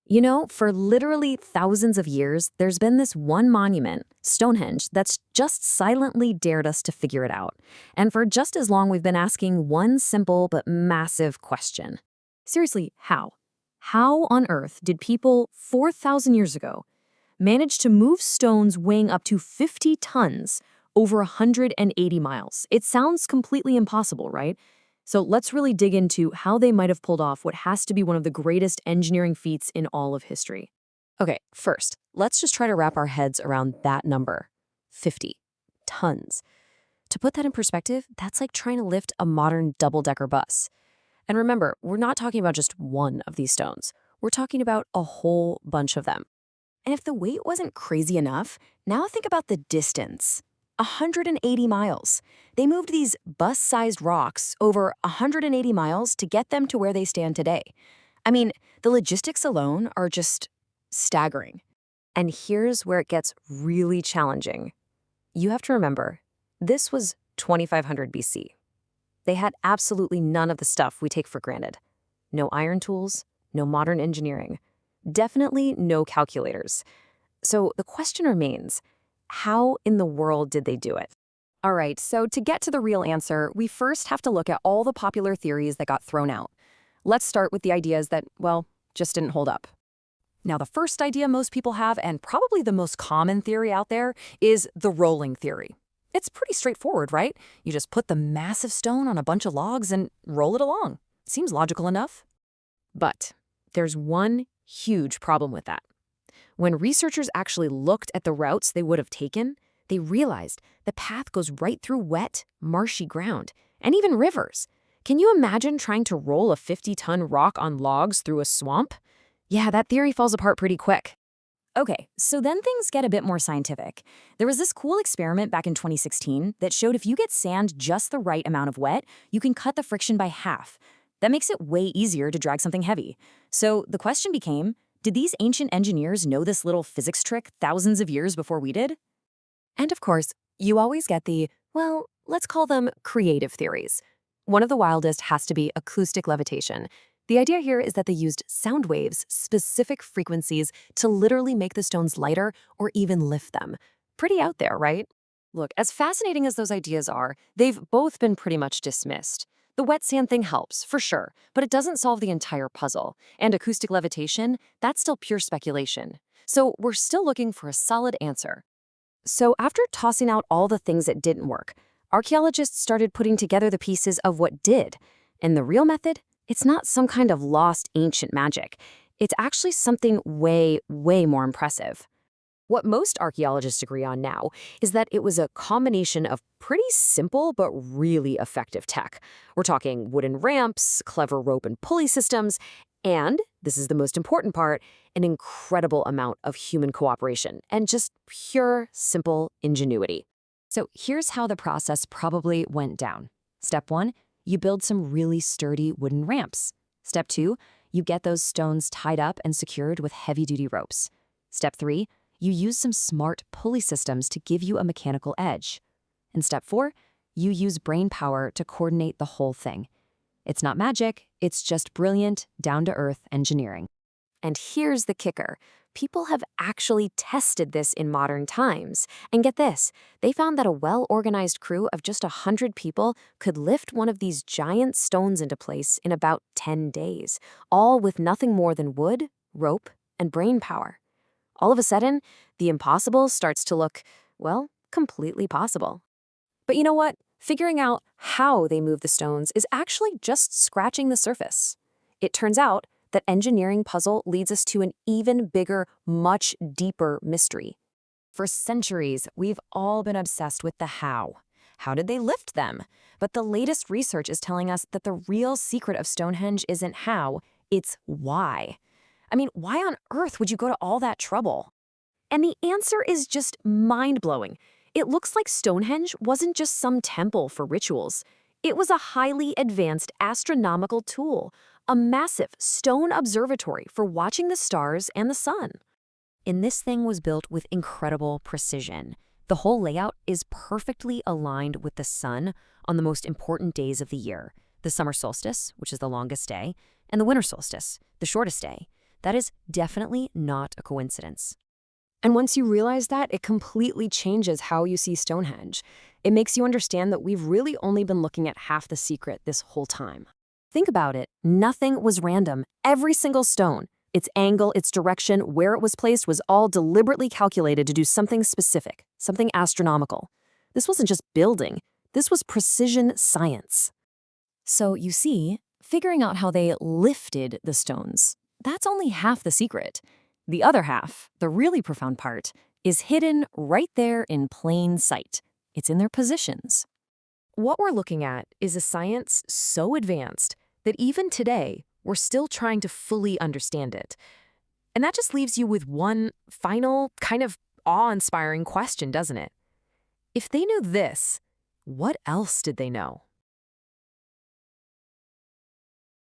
You know, for literally thousands of years, there's been this one monument, Stonehenge, that's just silently dared us to figure it out. And for just as long, we've been asking one simple but massive question. Seriously, how? How on earth did people 4,000 years ago manage to move stones weighing up to 50 tons over 180 miles? It sounds completely impossible, right? So let's really dig into how they might have pulled off what has to be one of the greatest engineering feats in all of history. Okay, first, let's just try to wrap our heads around that number, 50 tons. To put that in perspective, that's like trying to lift a modern double-decker bus. And remember, we're not talking about just one of these stones. We're talking about a whole bunch of them. And if the weight wasn't crazy enough, now think about the distance. 180 miles. They moved these bus-sized rocks over 180 miles to get them to where they stand today. I mean, the logistics alone are just staggering. And here's where it gets really challenging. You have to remember, this was 2500 BC. They had absolutely none of the stuff we take for granted. No iron tools, no modern engineering, definitely no calculators. So the question remains, how in the world did they do it? All right, so to get to the real answer, we first have to look at all the popular theories that got thrown out. Let's start with the ideas that, well, just didn't hold up. Now, the first idea most people have, and probably the most common theory out there, is the rolling theory. It's pretty straightforward, right? You just put the massive stone on a bunch of logs and roll it along. Seems logical enough. But there's one huge problem with that. When researchers actually looked at the routes they would have taken, they realized the path goes right through wet, marshy ground, and even rivers. Can you imagine trying to roll a 50-ton rock on logs through a swamp? Yeah, that theory falls apart pretty quick. Okay, so then things get a bit more scientific. There was this cool experiment back in 2016 that showed if you get sand just the right amount of wet, you can cut the friction by half. That makes it way easier to drag something heavy. So the question became, did these ancient engineers know this little physics trick thousands of years before we did? And of course, you always get the, well, let's call them creative theories. One of the wildest has to be acoustic levitation. The idea here is that they used sound waves, specific frequencies, to literally make the stones lighter or even lift them. Pretty out there, right? Look, as fascinating as those ideas are, they've both been pretty much dismissed. The wet sand thing helps, for sure, but it doesn't solve the entire puzzle. And acoustic levitation, that's still pure speculation. So we're still looking for a solid answer. So after tossing out all the things that didn't work, archaeologists started putting together the pieces of what did. And the real method? It's not some kind of lost ancient magic. It's actually something way, way more impressive. What most archaeologists agree on now is that it was a combination of pretty simple but really effective tech. We're talking wooden ramps, clever rope and pulley systems, and, this is the most important part, an incredible amount of human cooperation and just pure, simple ingenuity. So here's how the process probably went down. Step 1, you build some really sturdy wooden ramps. Step 2, you get those stones tied up and secured with heavy-duty ropes. Step 3, you use some smart pulley systems to give you a mechanical edge. And step 4, you use brain power to coordinate the whole thing. It's not magic, it's just brilliant, down-to-earth engineering. And here's the kicker. People have actually tested this in modern times. And get this, they found that a well-organized crew of just 100 people could lift one of these giant stones into place in about 10 days, all with nothing more than wood, rope, and brain power. All of a sudden, the impossible starts to look, well, completely possible. But you know what? Figuring out how they move the stones is actually just scratching the surface. It turns out that engineering puzzle leads us to an even bigger, much deeper mystery. For centuries, we've all been obsessed with the how. How did they lift them? But the latest research is telling us that the real secret of Stonehenge isn't how, it's why. I mean, why on earth would you go to all that trouble? And the answer is just mind-blowing. It looks like Stonehenge wasn't just some temple for rituals. It was a highly advanced astronomical tool, a massive stone observatory for watching the stars and the sun. And this thing was built with incredible precision. The whole layout is perfectly aligned with the sun on the most important days of the year, the summer solstice, which is the longest day, and the winter solstice, the shortest day. That is definitely not a coincidence. And once you realize that, it completely changes how you see Stonehenge. It makes you understand that we've really only been looking at half the secret this whole time. Think about it. Nothing was random. Every single stone, its angle, its direction, where it was placed was all deliberately calculated to do something specific, something astronomical. This wasn't just building. This was precision science. So you see, figuring out how they lifted the stones, that's only half the secret. The other half, the really profound part, is hidden right there in plain sight. It's in their positions. What we're looking at is a science so advanced that even today, we're still trying to fully understand it. And that just leaves you with one final, kind of awe-inspiring question, doesn't it? If they knew this, what else did they know?